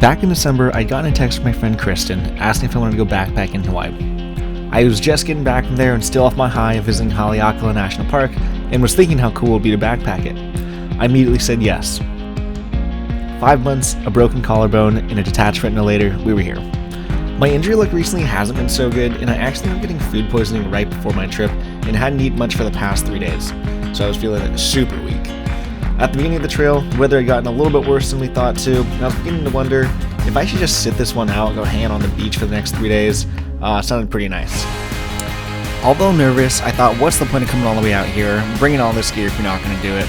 Back in December, I'd gotten a text from my friend Kristen asking if I wanted to go backpack in Hawaii. I was just getting back from there and still off my high of visiting Haleakala National Park and was thinking how cool it would be to backpack it. I immediately said yes. 5 months, a broken collarbone, and a detached retina later, we were here. My injury luck recently hasn't been so good, and I actually ended up getting food poisoning right before my trip and hadn't eaten much for the past 3 days, so I was feeling super weak. At the beginning of the trail, the weather had gotten a little bit worse than we thought to, and I was beginning to wonder if I should just sit this one out and go hang out on the beach for the next 3 days. It sounded pretty nice. Although nervous, I thought, what's the point of coming all the way out here, bringing all this gear if you're not going to do it?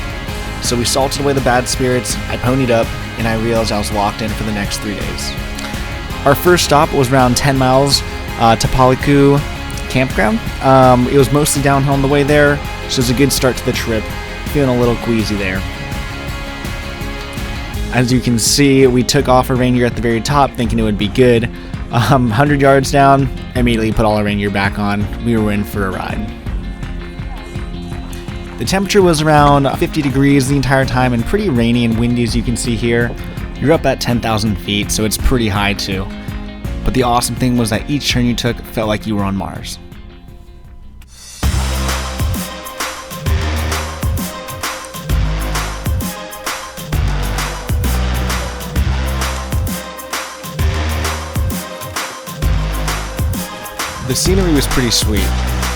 So we salted away the bad spirits, I ponied up, and I realized I was locked in for the next 3 days. Our first stop was around 10 miles to Paliku Campground. It was mostly downhill on the way there, so it was a good start to the trip. Feeling a little queasy there. As you can see, we took off our rain gear at the very top, thinking it would be good. 100 yards down, immediately put all our rain gear back on. We were in for a ride. The temperature was around 50 degrees the entire time and pretty rainy and windy, as you can see here. You're up at 10,000 feet, so it's pretty high too. But the awesome thing was that each turn you took felt like you were on Mars. The scenery was pretty sweet.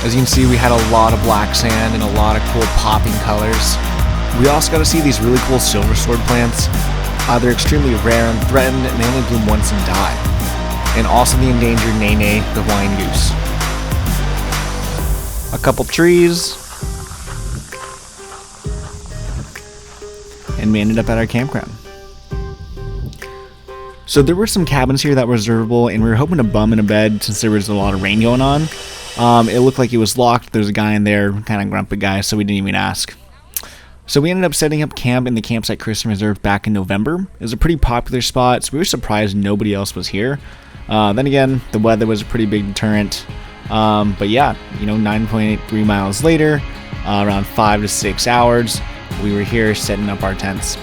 As you can see, we had a lot of black sand and a lot of cool popping colors. We also got to see these really cool silver sword plants. They're extremely rare and threatened, and they only bloom once and die. And also the endangered nene, the Hawaiian goose. A couple trees. And we ended up at our campground. So there were some cabins here that were reservable, and we were hoping to bum in a bed since there was a lot of rain going on. It looked like it was locked. There was a guy in there, kind of grumpy guy, so we didn't even ask. So we ended up setting up camp in the campsite Kristen reserved back in November. It was a pretty popular spot, so we were surprised nobody else was here. Then again, the weather was a pretty big deterrent. But yeah, 9.83 miles later, around 5 to 6 hours, we were here setting up our tents.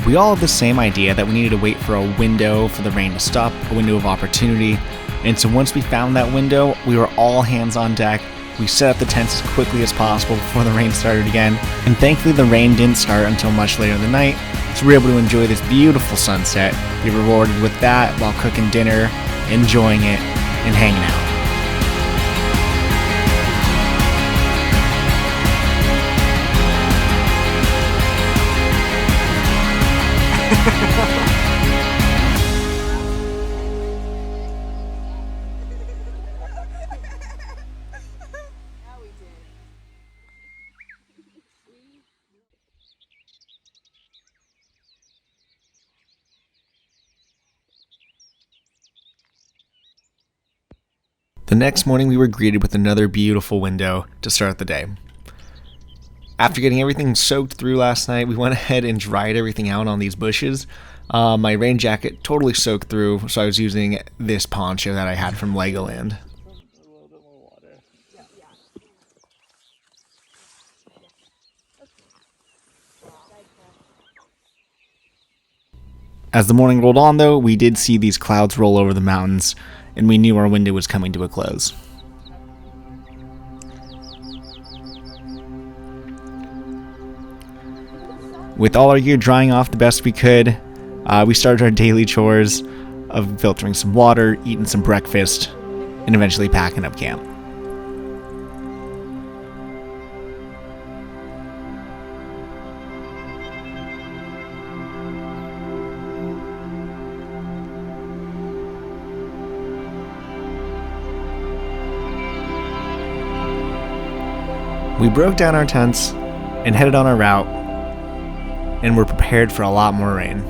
We all had the same idea that we needed to wait for a window for the rain to stop, a window of opportunity. And so once we found that window, we were all hands on deck. We set up the tents as quickly as possible before the rain started again. And thankfully the rain didn't start until much later in the night, so we were able to enjoy this beautiful sunset, be rewarded with that while cooking dinner, enjoying it, and hanging out. The next morning we were greeted with another beautiful window to start the day. After getting everything soaked through last night, we went ahead and dried everything out on these bushes. My rain jacket totally soaked through, so I was using this poncho that I had from Legoland. As the morning rolled on though, we did see these clouds roll over the mountains, and we knew our window was coming to a close. With all our gear drying off the best we could, we started our daily chores of filtering some water, eating some breakfast, and eventually packing up camp. We broke down our tents and headed on our route, and were prepared for a lot more rain.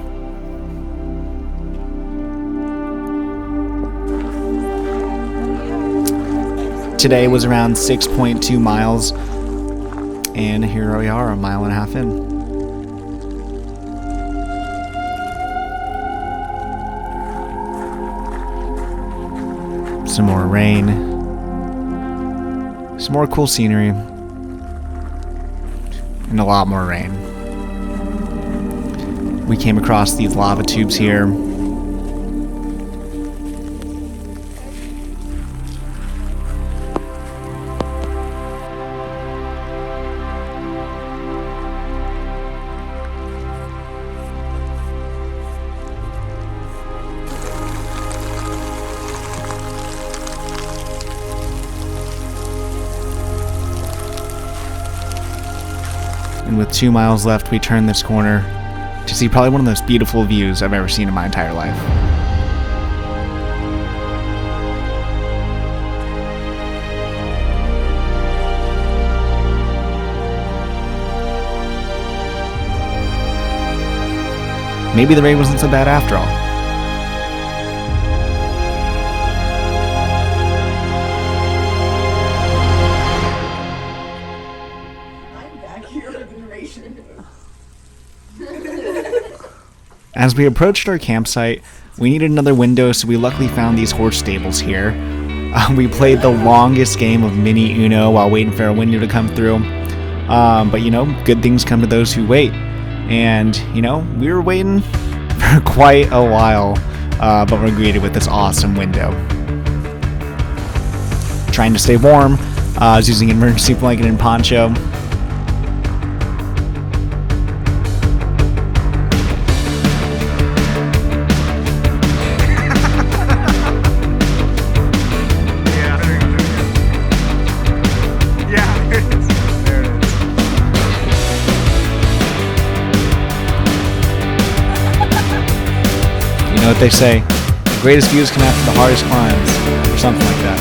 Today was around 6.2 miles, and here we are, a mile and a half in. Some more rain, some more cool scenery, and a lot more rain. We came across these lava tubes here, with 2 miles left, we turn this corner to see probably one of the most beautiful views I've ever seen in my entire life. Maybe the rain wasn't so bad after all. I'm back here with the narration. As we approached our campsite, we needed another window, so we luckily found these horse stables here. We played the longest game of mini Uno while waiting for our window to come through. But you know, good things come to those who wait. And, you know, we were waiting for quite a while, but we're greeted with this awesome window. Trying to stay warm, I was using an emergency blanket and poncho. You know what they say, the greatest views come after the hardest climbs, or something like that.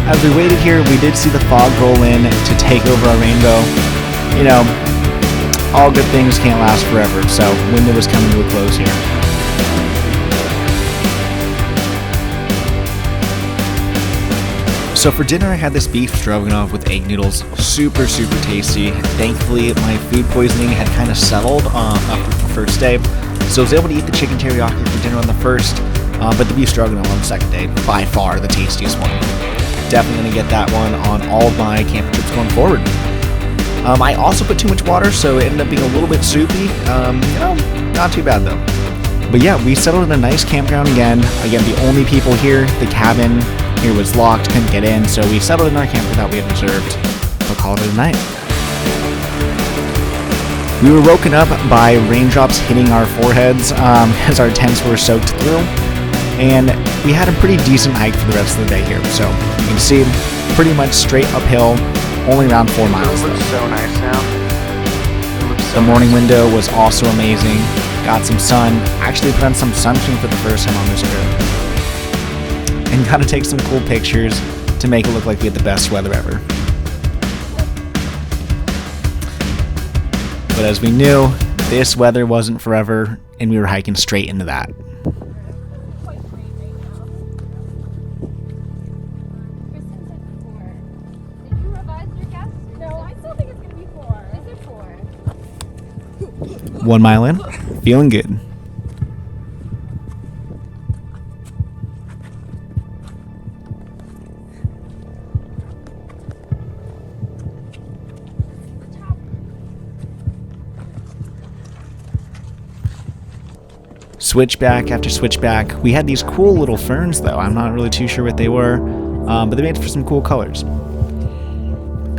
As we waited here, we did see the fog roll in to take over our rainbow. You know, all good things can't last forever, so winter was coming to a close here. So for dinner, I had this beef stroganoff with egg noodles, super tasty. Thankfully, my food poisoning had kind of settled after the first day, so I was able to eat the chicken teriyaki for dinner on the first, but the beef stroganoff on the second day, by far the tastiest one. Definitely going to get that one on all of my camping trips going forward. I also put too much water, so it ended up being a little bit soupy. You know, not too bad though. But yeah, we settled in a nice campground again. Again, the only people here, the cabin here was locked, couldn't get in, so we settled in our camper that we had reserved. We'll call it a night. We were woken up by raindrops hitting our foreheads as our tents were soaked through, and we had a pretty decent hike for the rest of the day here. So you can see, pretty much straight uphill, only around 4 miles. It looks so nice now. The morning window was also amazing. Got some sun. Actually put on some sunscreen for the first time on this trip. And got to take some cool pictures to make it look like we had the best weather ever. But as we knew, this weather wasn't forever, and we were hiking straight into that. Did you revise your guess? No, I still think it's going to be 4. Is it 4? 1 mile in, feeling good. Switchback after switchback. We had these cool little ferns though. I'm not really too sure what they were, but they made for some cool colors.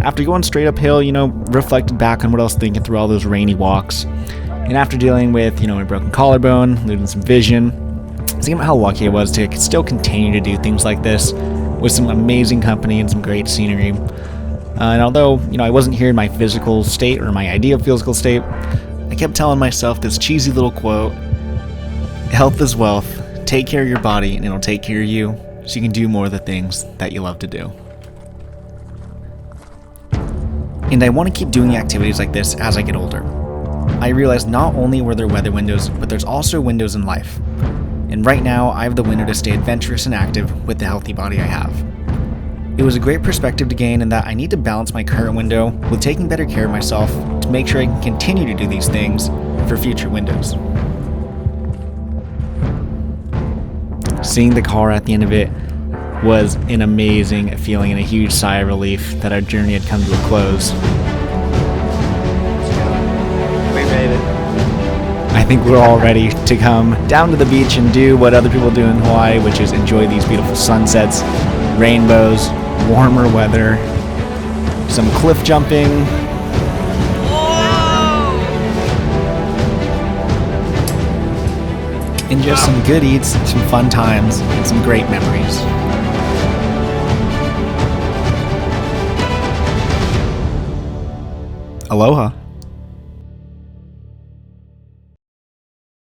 After going straight uphill, you know, reflected back on what I was thinking through all those rainy walks. And after dealing with, you know, a broken collarbone, losing some vision, thinking about how lucky I was to still continue to do things like this with some amazing company and some great scenery. And although, you know, I wasn't here in my physical state or my ideal physical state, I kept telling myself this cheesy little quote: health is wealth. Take care of your body and it'll take care of you, so you can do more of the things that you love to do. And I want to keep doing activities like this as I get older. I realized not only were there weather windows, but there's also windows in life. And right now, I have the window to stay adventurous and active with the healthy body I have. It was a great perspective to gain in that I need to balance my current window with taking better care of myself to make sure I can continue to do these things for future windows. Seeing the car at the end of it was an amazing feeling and a huge sigh of relief that our journey had come to a close. We made it. I think we're all ready to come down to the beach and do what other people do in Hawaii, which is enjoy these beautiful sunsets, rainbows, warmer weather, some cliff jumping. And just some good eats, some fun times, and some great memories. Aloha.